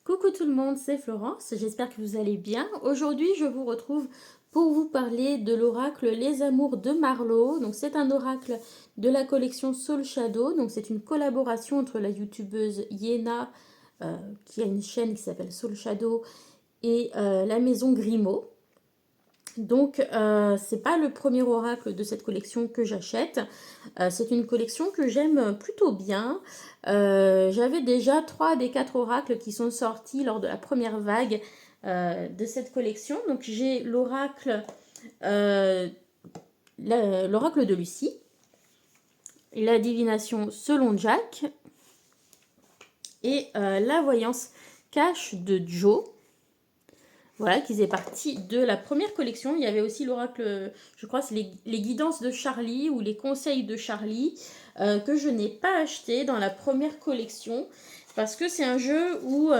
Coucou tout le monde, c'est Florence, j'espère que vous allez bien. Aujourd'hui, je vous retrouve pour vous parler de l'oracle Les Amours de Marlowe. Donc, c'est un oracle de la collection Soul Shadow. Donc, c'est une collaboration entre la youtubeuse Yéna, qui a une chaîne qui s'appelle Soul Shadow, et la maison Grimaud. Donc, c'est pas le premier oracle de cette collection que j'achète. C'est une collection que j'aime plutôt bien. J'avais déjà 3 des 4 oracles qui sont sortis lors de la première vague de cette collection. Donc, j'ai l'oracle de Lucie, la divination selon Jack et la voyance cache de Joe. Voilà, qui faisait partie de la première collection. Il y avait aussi l'oracle, je crois, c'est les guidances de Charlie ou les conseils de Charlie, que je n'ai pas acheté dans la première collection. Parce que c'est un jeu où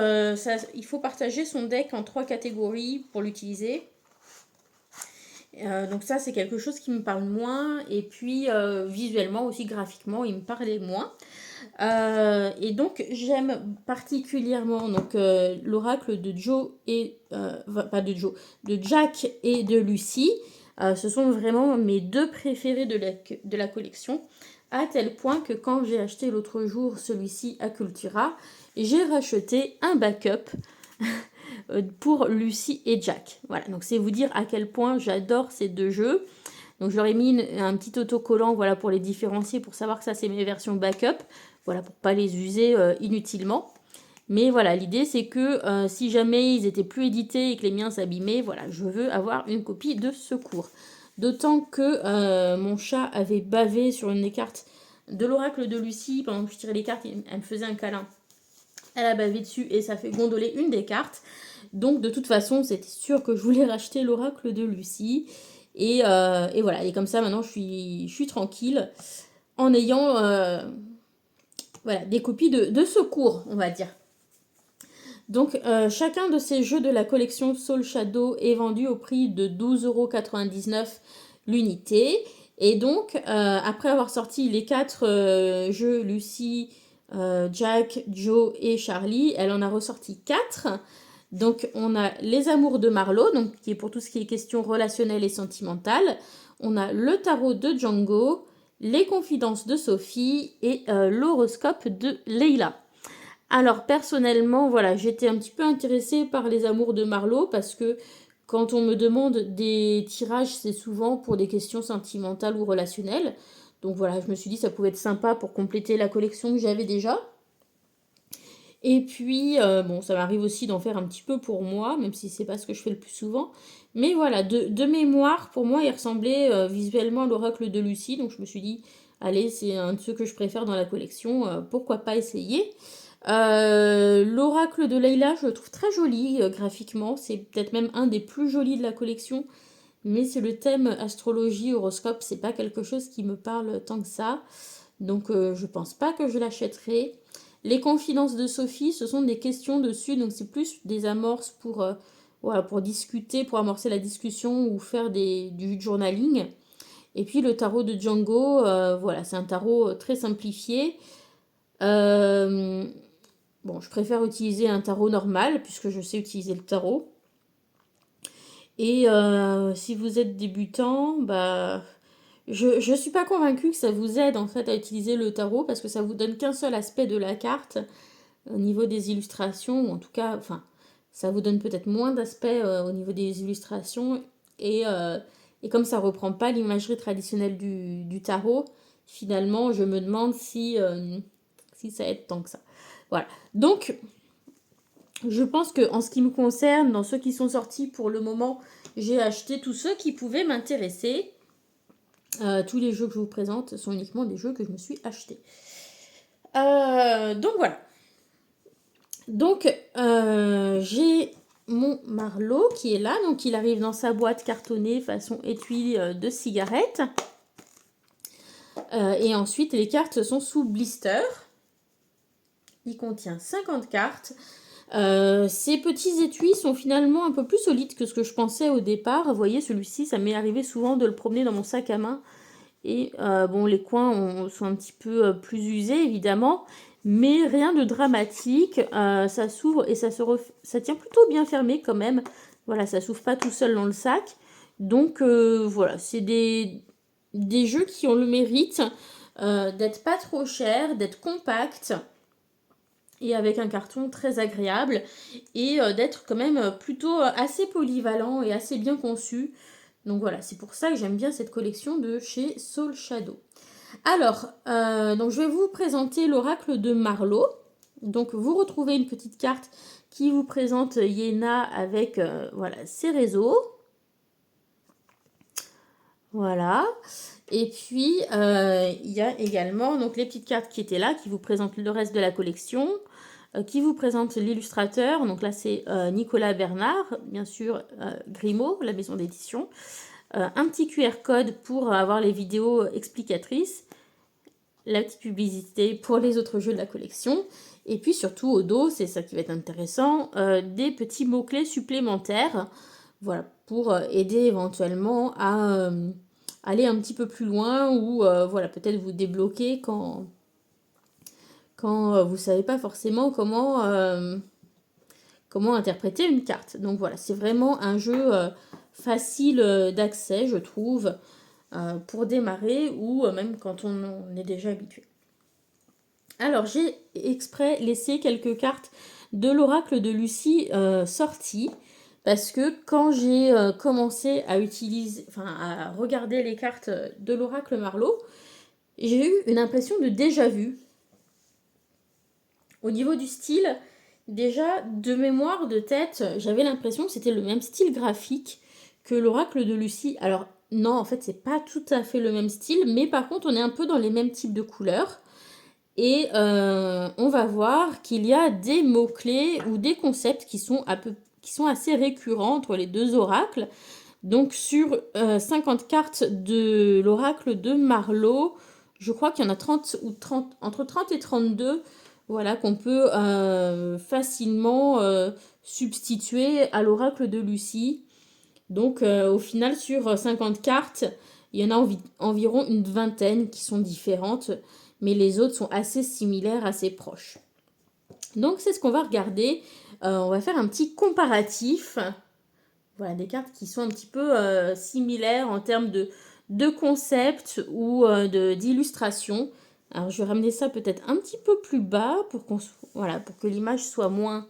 il faut partager son deck en 3 catégories pour l'utiliser. Donc ça, c'est quelque chose qui me parle moins. Et puis, visuellement aussi, graphiquement, il me parlait moins. Et donc j'aime particulièrement l'oracle de Joe et pas de Joe, de Jack et de Lucie. Ce sont vraiment mes 2 préférés de la collection, à tel point que quand j'ai acheté l'autre jour celui-ci à Cultura, j'ai racheté un backup pour Lucie et Jack. Voilà, donc c'est vous dire à quel point j'adore ces 2 jeux. Donc je leur ai mis un petit autocollant, voilà, pour les différencier, pour savoir que ça c'est mes versions backup, voilà, pour pas les user inutilement. Mais voilà, l'idée c'est que si jamais ils étaient plus édités et que les miens s'abîmaient, voilà, je veux avoir une copie de secours. D'autant que mon chat avait bavé sur une des cartes de l'oracle de Lucie. Pendant que je tirais les cartes, elle me faisait un câlin. Elle a bavé dessus et ça fait gondoler une des cartes. Donc de toute façon, c'était sûr que je voulais racheter l'oracle de Lucie. Et voilà, et comme ça maintenant je suis tranquille en ayant voilà, des copies de secours, on va dire. Donc chacun de ces jeux de la collection Soul Shadow est vendu au prix de 12,99 € l'unité. Et donc après avoir sorti les 4 jeux Lucie, Jack, Joe et Charlie, elle en a ressorti 4. Donc on a Les Amours de Marlowe, donc qui est pour tout ce qui est question relationnelle et sentimentale. On a le tarot de Django, les confidences de Sophie et l'horoscope de Leila. Alors personnellement, voilà, j'étais un petit peu intéressée par Les Amours de Marlowe parce que quand on me demande des tirages, c'est souvent pour des questions sentimentales ou relationnelles. Donc voilà, je me suis dit ça pouvait être sympa pour compléter la collection que j'avais déjà. Et puis, bon, ça m'arrive aussi d'en faire un petit peu pour moi, même si c'est pas ce que je fais le plus souvent. Mais voilà, de mémoire, pour moi, il ressemblait visuellement à l'oracle de Lucie. Donc je me suis dit, allez, c'est un de ceux que je préfère dans la collection, pourquoi pas essayer. L'oracle de Leila, je le trouve très joli graphiquement. C'est peut-être même un des plus jolis de la collection. Mais c'est le thème astrologie, horoscope, c'est pas quelque chose qui me parle tant que ça. Donc je pense pas que je l'achèterai. Les confidences de Sophie, ce sont des questions dessus, donc c'est plus des amorces voilà, pour discuter, pour amorcer la discussion ou faire du journaling. Et puis le tarot de Django, voilà, c'est un tarot très simplifié. Bon, je préfère utiliser un tarot normal puisque je sais utiliser le tarot. Et si vous êtes débutant, bah, je suis pas convaincue que ça vous aide en fait à utiliser le tarot parce que ça vous donne qu'un seul aspect de la carte au niveau des illustrations, ou en tout cas, enfin, ça vous donne peut-être moins d'aspects au niveau des illustrations et comme ça reprend pas l'imagerie traditionnelle du tarot, finalement, je me demande si ça aide tant que ça. Voilà. Donc, je pense que en ce qui me concerne, dans ceux qui sont sortis pour le moment, j'ai acheté tous ceux qui pouvaient m'intéresser. Tous les jeux que je vous présente sont uniquement des jeux que je me suis achetés. Donc voilà. Donc j'ai mon Marlowe qui est là. Donc il arrive dans sa boîte cartonnée façon étui de cigarette. Et ensuite les cartes sont sous blister. Il contient 50 cartes. Ces petits étuis sont finalement un peu plus solides que ce que je pensais au départ. Vous voyez, celui-ci, ça m'est arrivé souvent de le promener dans mon sac à main. Et bon, les coins sont un petit peu plus usés, évidemment. mais rien de dramatique. Ça s'ouvre et ça tient plutôt bien fermé quand même. Voilà, ça s'ouvre pas tout seul dans le sac. Donc voilà, c'est des jeux qui ont le mérite d'être pas trop chers, d'être compacts et avec un carton très agréable et d'être quand même plutôt assez polyvalent et assez bien conçu. Donc voilà, c'est pour ça que j'aime bien cette collection de chez Soul Shadow. Alors, donc je vais vous présenter l'oracle de Marlowe. Donc vous retrouvez une petite carte qui vous présente Yéna avec voilà, ses réseaux. Voilà. Et puis, il y a également donc, les petites cartes qui étaient là, qui vous présentent le reste de la collection, qui vous présentent l'illustrateur. Donc là, c'est Nicolas Bernard, bien sûr, Grimaud, la maison d'édition. Un petit QR code pour avoir les vidéos explicatrices. La petite publicité pour les autres jeux de la collection. Et puis surtout au dos, c'est ça qui va être intéressant, des petits mots-clés supplémentaires. Voilà, pour aider éventuellement à aller un petit peu plus loin ou voilà, peut-être vous débloquer quand vous ne savez pas forcément comment interpréter une carte. Donc voilà, c'est vraiment un jeu facile d'accès, je trouve, pour démarrer ou même quand on est déjà habitué. Alors, j'ai exprès laissé quelques cartes de l'oracle de Lucie sorties parce que quand j'ai commencé à à regarder les cartes de l'oracle Marlowe, j'ai eu une impression de déjà-vu. Au niveau du style, déjà de mémoire, de tête, j'avais l'impression que c'était le même style graphique que l'oracle de Lucie. Alors non, en fait, c'est pas tout à fait le même style, mais par contre, on est un peu dans les mêmes types de couleurs. Et on va voir qu'il y a des mots-clés ou des concepts qui sont assez récurrents entre les deux oracles. Donc sur 50 cartes de l'oracle de Marlowe, je crois qu'il y en a 30 ou 30, entre 30 et 32, voilà, qu'on peut facilement substituer à l'oracle de Lucie. Donc au final, sur 50 cartes, il y en a environ une vingtaine qui sont différentes, mais les autres sont assez similaires, assez proches. Donc c'est ce qu'on va regarder. On va faire un petit comparatif. Voilà, des cartes qui sont un petit peu similaires en termes de concept ou d'illustration. Alors je vais ramener ça peut-être un petit peu plus bas pour que l'image soit moins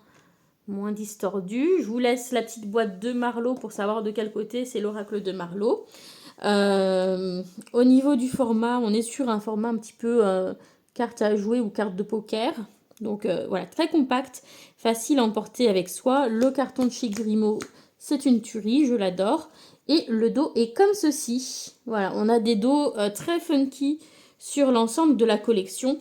distordue. Je vous laisse la petite boîte de Marlowe pour savoir de quel côté c'est l'oracle de Marlowe. Au niveau du format, on est sur un format un petit peu carte à jouer ou carte de poker. Donc voilà, très compact, facile à emporter avec soi. Le carton de chez Grimaud, c'est une tuerie, je l'adore. Et le dos est comme ceci. Voilà, on a des dos très funky sur l'ensemble de la collection.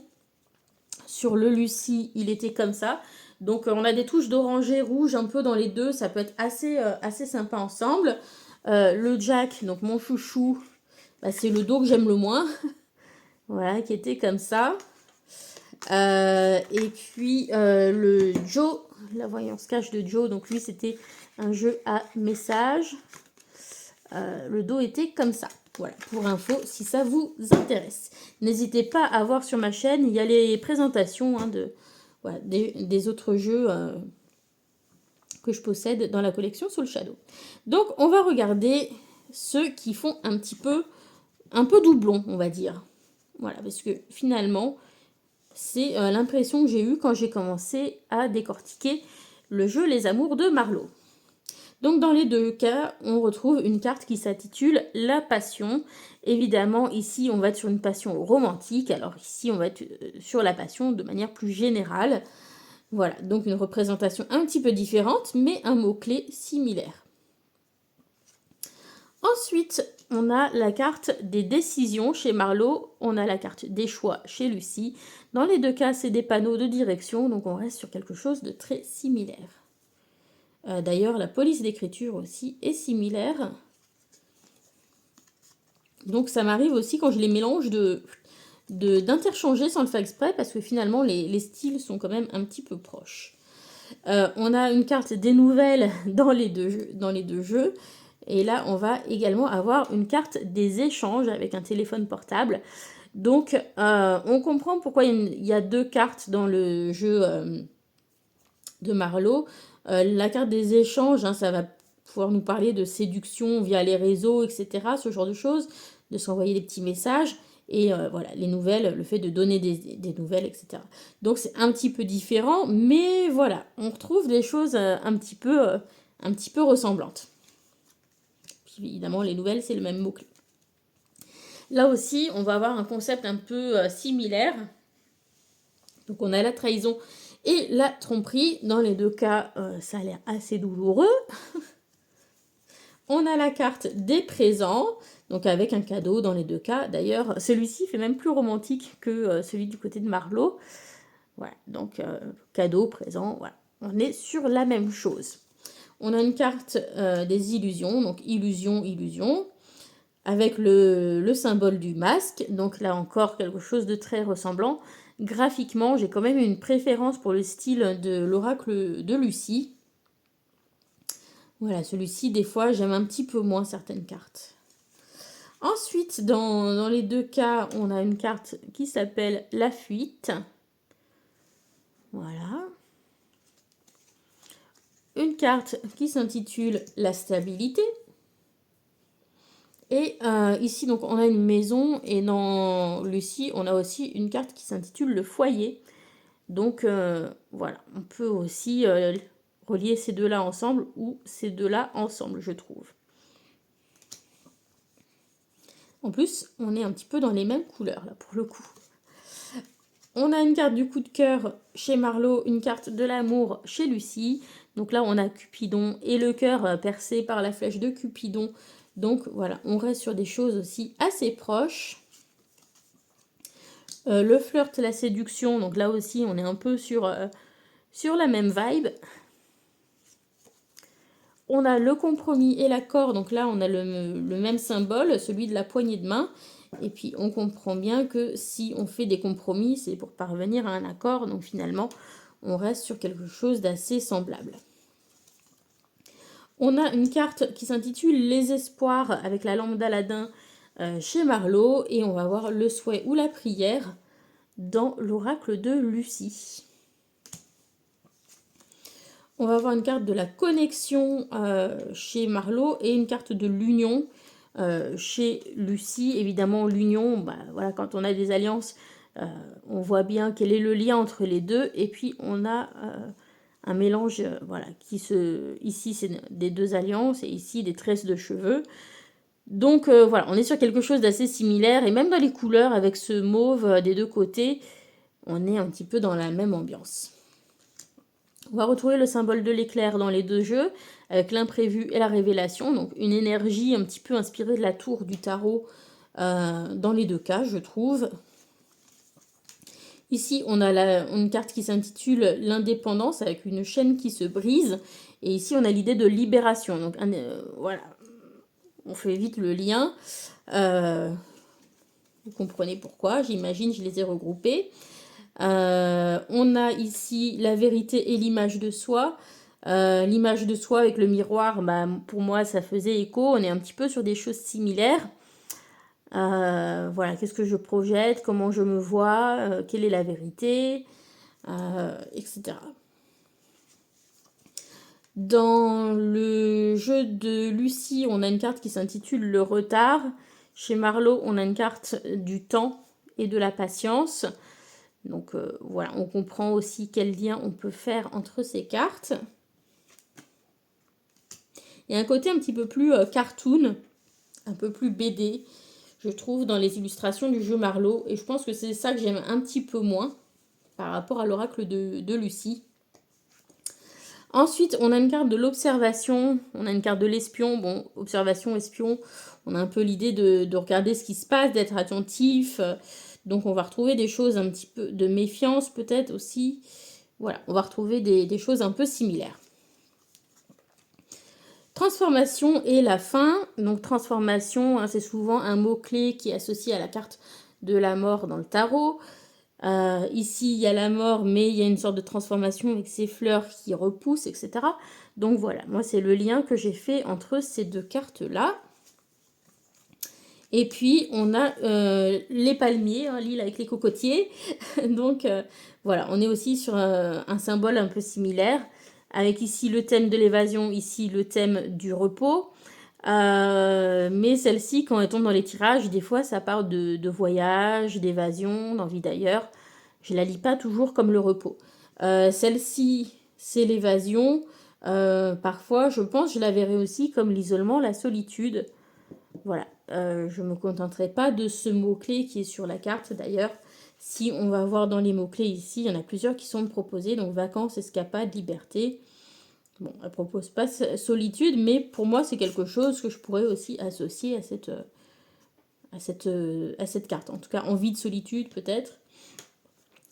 Sur le Lucie, il était comme ça. Donc on a des touches d'orangé rouge un peu dans les deux. Ça peut être assez sympa ensemble. Le Jack, donc mon chouchou, bah, c'est le dos que j'aime le moins. Voilà, qui était comme ça. Et puis le Joe, la voyance cache de Joe, donc lui c'était un jeu à message. Le dos était comme ça. Voilà, pour info, si ça vous intéresse. N'hésitez pas à voir sur ma chaîne, il y a les présentations des autres jeux que je possède dans la collection Soul Shadow. Donc, on va regarder ceux qui font un peu doublon, on va dire. Voilà, parce que finalement, c'est l'impression que j'ai eue quand j'ai commencé à décortiquer le jeu Les Amours de Marlowe. Donc dans les deux cas, on retrouve une carte qui s'intitule La Passion. Évidemment, ici, on va être sur une passion romantique. Alors ici, on va être sur la passion de manière plus générale. Voilà, donc une représentation un petit peu différente, mais un mot-clé similaire. Ensuite, on a la carte des décisions chez Marlowe. On a la carte des choix chez Lucie. Dans les deux cas, c'est des panneaux de direction, donc on reste sur quelque chose de très similaire. D'ailleurs, la police d'écriture aussi est similaire. Donc ça m'arrive aussi quand je les mélange d'interchanger sans le faire exprès parce que finalement les styles sont quand même un petit peu proches. On a une carte des nouvelles dans les deux jeux. Et là, on va également avoir une carte des échanges avec un téléphone portable. Donc, on comprend pourquoi il y a 2 cartes dans le jeu de Marlowe. La carte des échanges, hein, ça va pouvoir nous parler de séduction via les réseaux, etc. Ce genre de choses, de s'envoyer des petits messages. Et voilà, les nouvelles, le fait de donner des nouvelles, etc. Donc c'est un petit peu différent, mais voilà, on retrouve des choses un petit peu ressemblantes. Puis évidemment, les nouvelles, c'est le même mot-clé. Là aussi, on va avoir un concept un peu similaire. Donc on a la trahison et la tromperie. Dans les 2 cas, ça a l'air assez douloureux. On a la carte des présents, donc avec un cadeau dans les 2 cas. D'ailleurs, celui-ci fait même plus romantique que celui du côté de Marlowe. Voilà, donc cadeau, présent, voilà. On est sur la même chose. On a une carte des illusions, donc illusion, illusion, avec le symbole du masque. Donc là encore, quelque chose de très ressemblant. Graphiquement, j'ai quand même une préférence pour le style de l'oracle de Lucie. Voilà, celui-ci, des fois, j'aime un petit peu moins certaines cartes. Ensuite, dans les 2 cas, on a une carte qui s'appelle la fuite. Voilà. Une carte qui s'intitule la stabilité. Et ici, donc, on a une maison. Et dans Lucie, on a aussi une carte qui s'intitule le foyer. Donc, voilà, on peut aussi relier ces 2-là ensemble ou ces 2-là ensemble, je trouve. En plus, on est un petit peu dans les mêmes couleurs, là, pour le coup. On a une carte du coup de cœur chez Marlowe, une carte de l'amour chez Lucie. Donc là, on a Cupidon et le cœur percé par la flèche de Cupidon. Donc voilà, on reste sur des choses aussi assez proches. Le flirt, la séduction, donc là aussi, on est un peu sur la même vibe. On a le compromis et l'accord, donc là on a le même symbole, celui de la poignée de main. Et puis on comprend bien que si on fait des compromis, c'est pour parvenir à un accord. Donc finalement, on reste sur quelque chose d'assez semblable. On a une carte qui s'intitule Les Espoirs avec la lampe d'Aladin chez Marlowe. Et on va voir le souhait ou la prière dans l'oracle de Lucie. On va avoir une carte de la connexion chez Marlowe et une carte de l'union chez Lucie. Évidemment, l'union, bah, voilà, quand on a des alliances, on voit bien quel est le lien entre les deux. Et puis, on a un mélange, voilà, ici, c'est des 2 alliances et ici, des tresses de cheveux. Donc, voilà, on est sur quelque chose d'assez similaire. Et même dans les couleurs, avec ce mauve des 2 côtés, on est un petit peu dans la même ambiance. On va retrouver le symbole de l'éclair dans les 2 jeux, avec l'imprévu et la révélation. Donc une énergie un petit peu inspirée de la tour du tarot dans les 2 cas, je trouve. Ici, on a une carte qui s'intitule l'indépendance, avec une chaîne qui se brise. Et ici, on a l'idée de libération. Donc voilà, on fait vite le lien. Vous comprenez pourquoi, j'imagine, je les ai regroupés. On a ici la vérité et l'image de soi. L'image de soi avec le miroir, bah, pour moi, ça faisait écho. On est un petit peu sur des choses similaires. Voilà, qu'est-ce que je projette, comment je me vois, quelle est la vérité, etc. Dans le jeu de Lucie, on a une carte qui s'intitule le retard. Chez Marlowe, on a une carte du temps et de la patience. Donc voilà, on comprend aussi quel lien on peut faire entre ces cartes. Il y a un côté un petit peu plus cartoon, un peu plus BD, je trouve, dans les illustrations du jeu Marlowe. Et je pense que c'est ça que j'aime un petit peu moins par rapport à l'oracle de Lucie. Ensuite, on a une carte de l'observation, on a une carte de l'espion. Bon, observation, espion, on a un peu l'idée de regarder ce qui se passe, d'être attentif. Donc on va retrouver des choses un petit peu de méfiance peut-être aussi. Voilà, on va retrouver des choses un peu similaires. Transformation et la fin. Donc transformation, hein, c'est souvent un mot-clé qui est associé à la carte de la mort dans le tarot. Ici, il y a la mort, mais il y a une sorte de transformation avec ces fleurs qui repoussent, etc. Donc voilà, moi c'est le lien que j'ai fait entre ces 2 cartes-là. Et puis, on a les palmiers, hein, l'île avec les cocotiers. Donc, voilà, on est aussi sur un symbole un peu similaire, avec ici le thème de l'évasion, ici le thème du repos. Mais celle-ci, quand elle tombe dans les tirages, des fois, ça parle de voyage, d'évasion, d'envie d'ailleurs. Je la lis pas toujours comme le repos. Celle-ci, c'est l'évasion. Parfois, je pense, je la verrai aussi comme l'isolement, la solitude. Voilà, je ne me contenterai pas de ce mot-clé qui est sur la carte. D'ailleurs, si on va voir dans les mots-clés ici, il y en a plusieurs qui sont proposés. Donc, vacances, escapade, liberté. Bon, elle ne propose pas solitude, mais pour moi, c'est quelque chose que je pourrais aussi associer à cette carte. En tout cas, envie de solitude, peut-être.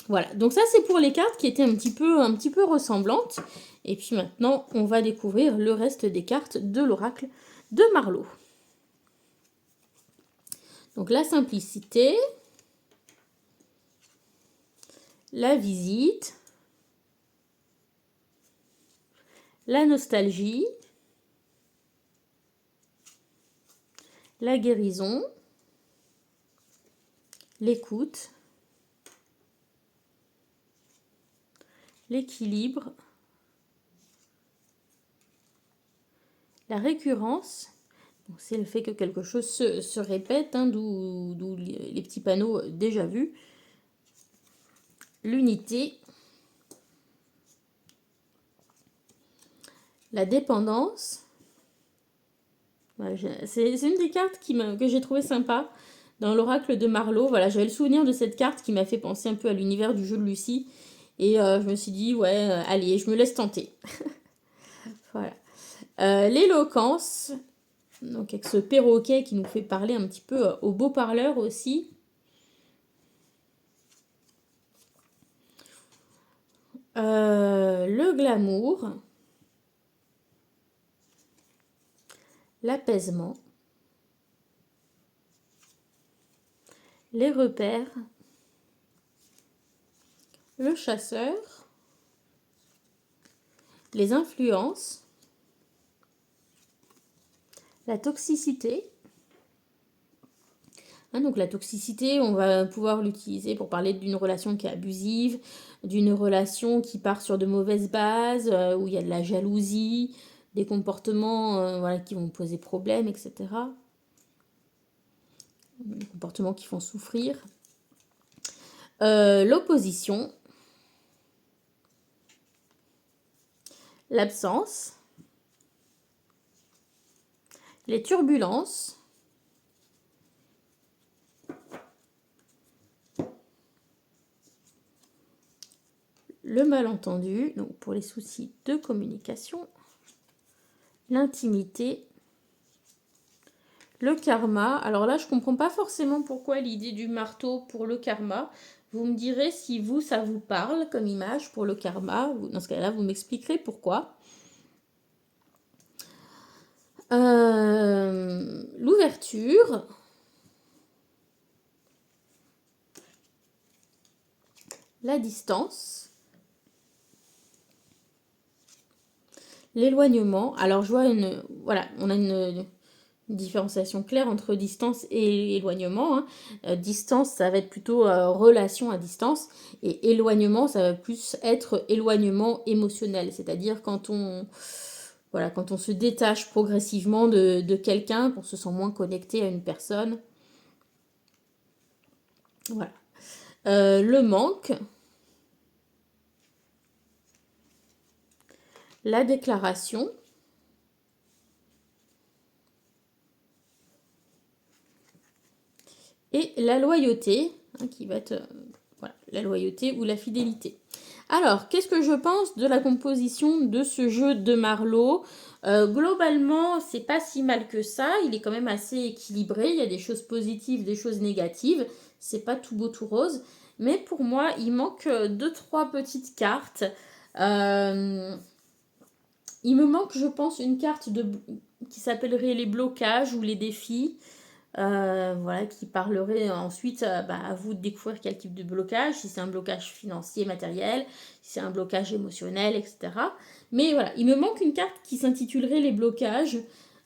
Voilà, donc ça, c'est pour les cartes qui étaient un petit peu ressemblantes. Et puis maintenant, on va découvrir le reste des cartes de l'oracle de Marleau. Donc la simplicité, la visite, la nostalgie, la guérison, l'écoute, l'équilibre, la récurrence. C'est le fait que quelque chose se répète, hein, d'où les petits panneaux déjà vus. L'unité, la dépendance. Voilà, c'est une des cartes que j'ai trouvé sympa dans l'oracle de Marleau. Voilà, j'avais le souvenir de cette carte qui m'a fait penser un peu à l'univers du jeu de Lucie. Et je me suis dit, ouais, allez, je me laisse tenter. Voilà. L'éloquence, donc avec ce perroquet qui nous fait parler un petit peu au beau parleur aussi. Le glamour, l'apaisement, les repères, le chasseur, les influences, la toxicité. Hein, donc la toxicité, on va pouvoir l'utiliser pour parler d'une relation qui est abusive, d'une relation qui part sur de mauvaises bases, où il y a de la jalousie, des comportements voilà, qui vont poser problème, etc. Des comportements qui font souffrir. L'opposition, l'absence, les turbulences, le malentendu, donc pour les soucis de communication, l'intimité, le karma. Alors là, je ne comprends pas forcément pourquoi l'idée du marteau pour le karma. Vous me direz si vous, ça vous parle comme image pour le karma. Dans ce cas-là, vous m'expliquerez pourquoi. L'ouverture. La distance. L'éloignement. Alors, je vois voilà, on a une différenciation claire entre distance et éloignement. Hein. Distance, ça va être plutôt relation à distance. Et éloignement, ça va plus être éloignement émotionnel. C'est-à-dire quand on se détache progressivement de quelqu'un, qu'on se sent moins connecté à une personne. Voilà. Le manque. La déclaration. Et la loyauté, hein, qui va être voilà, la loyauté ou la fidélité. Alors, qu'est-ce que je pense de la composition de ce jeu de Marleau? Globalement, c'est pas si mal que ça. Il est quand même assez équilibré. Il y a des choses positives, des choses négatives. C'est pas tout beau, tout rose. Mais pour moi, il manque 2-3 petites cartes. Il me manque, je pense, une carte qui s'appellerait les blocages ou les défis. Voilà, qui parlerait ensuite à vous de découvrir quel type de blocage, si c'est un blocage financier, matériel, si c'est un blocage émotionnel, etc. Mais voilà, il me manque une carte qui s'intitulerait les blocages.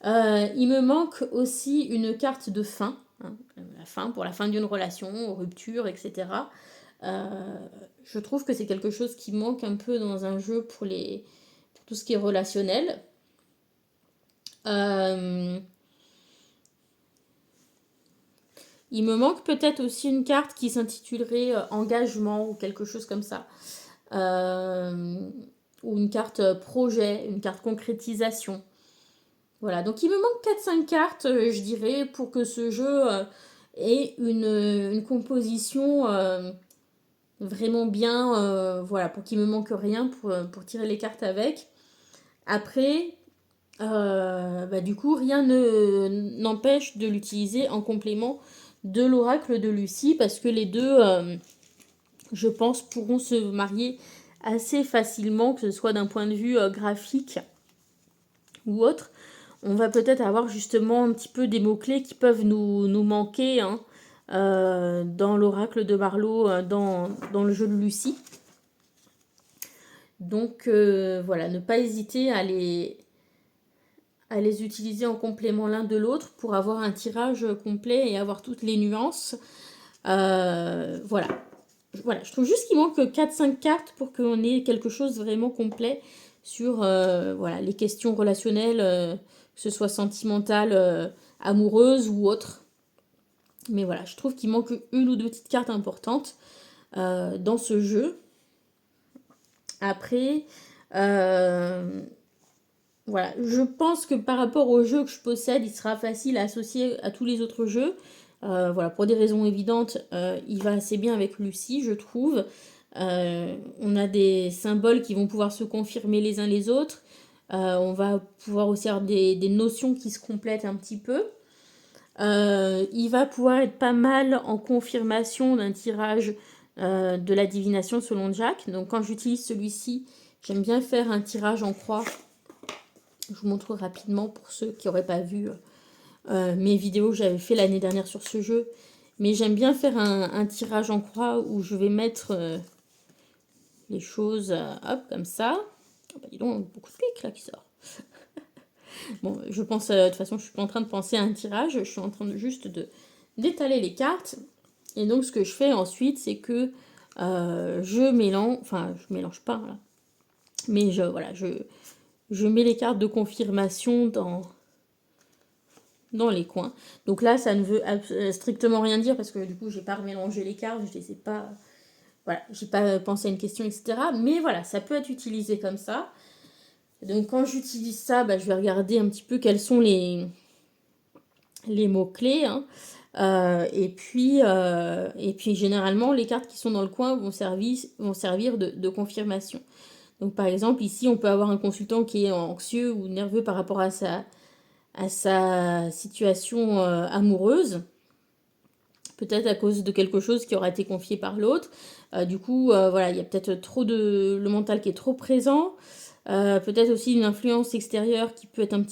Il me manque aussi une carte de fin, hein, la fin, pour la fin d'une relation, rupture, etc. Je trouve que c'est quelque chose qui manque un peu dans un jeu pour tout ce qui est relationnel. Euh, il me manque peut-être aussi une carte qui s'intitulerait engagement ou quelque chose comme ça. Euh, ou une carte projet, une carte concrétisation. Voilà, donc il me manque 4-5 cartes, je dirais, pour que ce jeu ait une composition vraiment bien, voilà, pour qu'il me manque rien pour tirer les cartes avec. Après, du coup, rien n'empêche de l'utiliser en complément de l'oracle de Lucie, parce que les deux, je pense, pourront se marier assez facilement, que ce soit d'un point de vue graphique ou autre. On va peut-être avoir justement un petit peu des mots-clés qui peuvent nous manquer, hein, dans l'oracle de Marlowe, dans le jeu de Lucie. Donc voilà, ne pas hésiter à les utiliser en complément l'un de l'autre pour avoir un tirage complet et avoir toutes les nuances. Voilà. Voilà, je trouve juste qu'il manque 4-5 cartes pour qu'on ait quelque chose de vraiment complet sur voilà, les questions relationnelles, que ce soit sentimentales, amoureuses ou autres. Mais voilà, je trouve qu'il manque une ou deux petites cartes importantes dans ce jeu. Après, voilà, je pense que par rapport au jeu que je possède, il sera facile à associer à tous les autres jeux. Voilà, pour des raisons évidentes, il va assez bien avec Lucie, je trouve. On a des symboles qui vont pouvoir se confirmer les uns les autres. On va pouvoir aussi avoir des notions qui se complètent un petit peu. Il va pouvoir être pas mal en confirmation d'un tirage de la divination selon Jack. Donc quand j'utilise celui-ci, j'aime bien faire un tirage en croix. Je vous montre rapidement pour ceux qui n'auraient pas vu mes vidéos que j'avais fait l'année dernière sur ce jeu. Mais j'aime bien faire un tirage en croix où je vais mettre les choses, hop, comme ça. Oh bah dis donc, beaucoup de piques là qui sort. Bon, je pense, de toute façon, je suis pas en train de penser à un tirage, je suis en train juste d'étaler les cartes. Et donc, ce que je fais ensuite, c'est que je mélange pas, là. Mais voilà, je mets les cartes de confirmation dans les coins. Donc là, ça ne veut strictement rien dire parce que du coup, j'ai pas remélangé les cartes, je les ai pas, voilà, j'ai pas pensé à une question, etc. Mais voilà, ça peut être utilisé comme ça. Donc quand j'utilise ça, je vais regarder un petit peu quels sont les mots-clés, hein. Et puis généralement, les cartes qui sont dans le coin vont servir de confirmation. Donc par exemple, ici, on peut avoir un consultant qui est anxieux ou nerveux par rapport à sa situation amoureuse, peut-être à cause de quelque chose qui aura été confié par l'autre. Du coup, voilà, il y a peut-être le mental qui est trop présent. Peut-être aussi une influence extérieure qui peut être un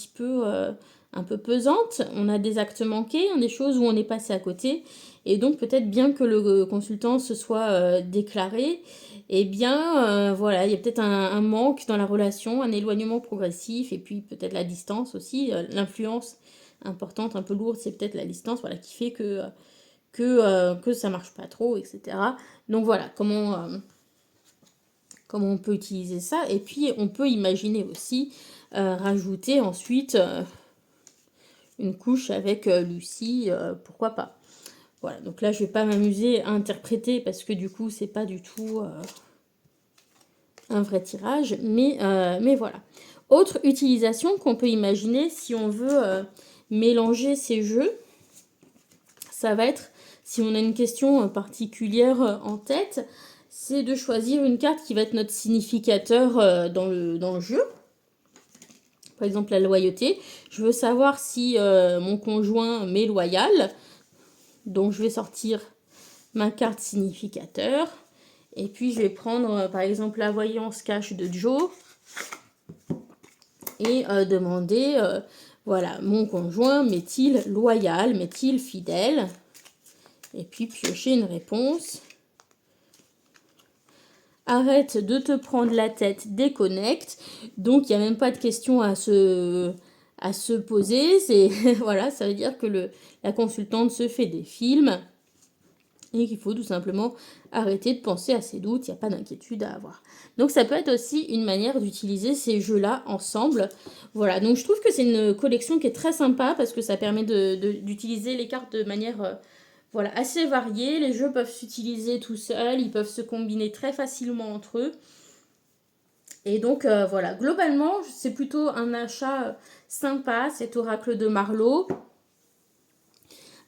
peu pesante. On a des actes manqués, des choses où on est passé à côté. Et donc peut-être bien que le consultant se soit déclaré, eh bien voilà, il y a peut-être un manque dans la relation, un éloignement progressif, et puis peut-être la distance aussi, l'influence importante, un peu lourde, c'est peut-être la distance, voilà, qui fait que ça marche pas trop, etc. Donc voilà, comment on peut utiliser ça. Et puis on peut imaginer aussi rajouter ensuite une couche avec Lucie, pourquoi pas. Voilà, donc là je vais pas m'amuser à interpréter parce que du coup c'est pas du tout un vrai tirage, mais voilà. Autre utilisation qu'on peut imaginer si on veut mélanger ces jeux, ça va être, si on a une question particulière en tête, c'est de choisir une carte qui va être notre significateur dans le jeu. Par exemple, la loyauté. Je veux savoir si mon conjoint m'est loyal. Donc, je vais sortir ma carte significateur. Et puis, je vais prendre, par exemple, la voyance cache de Joe. Et demander, voilà, mon conjoint m'est-il loyal, m'est-il fidèle? Et puis, piocher une réponse. Arrête de te prendre la tête, déconnecte. Donc, il n'y a même pas de question à se à se poser. C'est voilà, ça veut dire que la consultante se fait des films et qu'il faut tout simplement arrêter de penser à ses doutes, il n'y a pas d'inquiétude à avoir. Donc ça peut être aussi une manière d'utiliser ces jeux-là ensemble. Voilà, donc je trouve que c'est une collection qui est très sympa parce que ça permet d'utiliser les cartes de manière voilà, assez variée. Les jeux peuvent s'utiliser tout seuls, ils peuvent se combiner très facilement entre eux. Et donc voilà, globalement, c'est plutôt un achat sympa, cet oracle de Marlowe.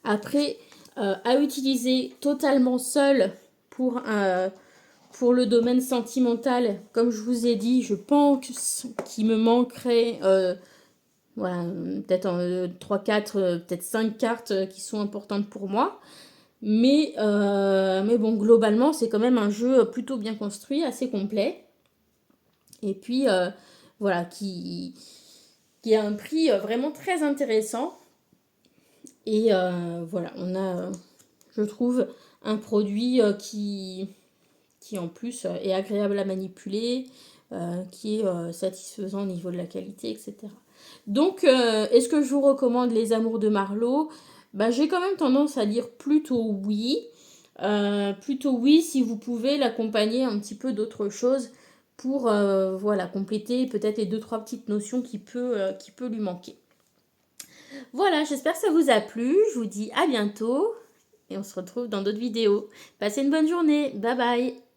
Après, à utiliser totalement seul pour le domaine sentimental, comme je vous ai dit, je pense qu'il me manquerait voilà, peut-être 3, 4, peut-être 5 cartes qui sont importantes pour moi. Mais bon, globalement, c'est quand même un jeu plutôt bien construit, assez complet. Et puis, voilà, qui a un prix vraiment très intéressant. Et voilà, on a, je trouve, un produit qui en plus est agréable à manipuler, qui est satisfaisant au niveau de la qualité, etc. Donc, est-ce que je vous recommande Les Amours de Marlowe? Bah, j'ai quand même tendance à dire plutôt oui. Plutôt oui si vous pouvez l'accompagner un petit peu d'autres choses pour voilà, compléter peut-être les 2-3 petites notions qui peut lui manquer. Voilà, j'espère que ça vous a plu. Je vous dis à bientôt et on se retrouve dans d'autres vidéos. Passez une bonne journée. Bye bye.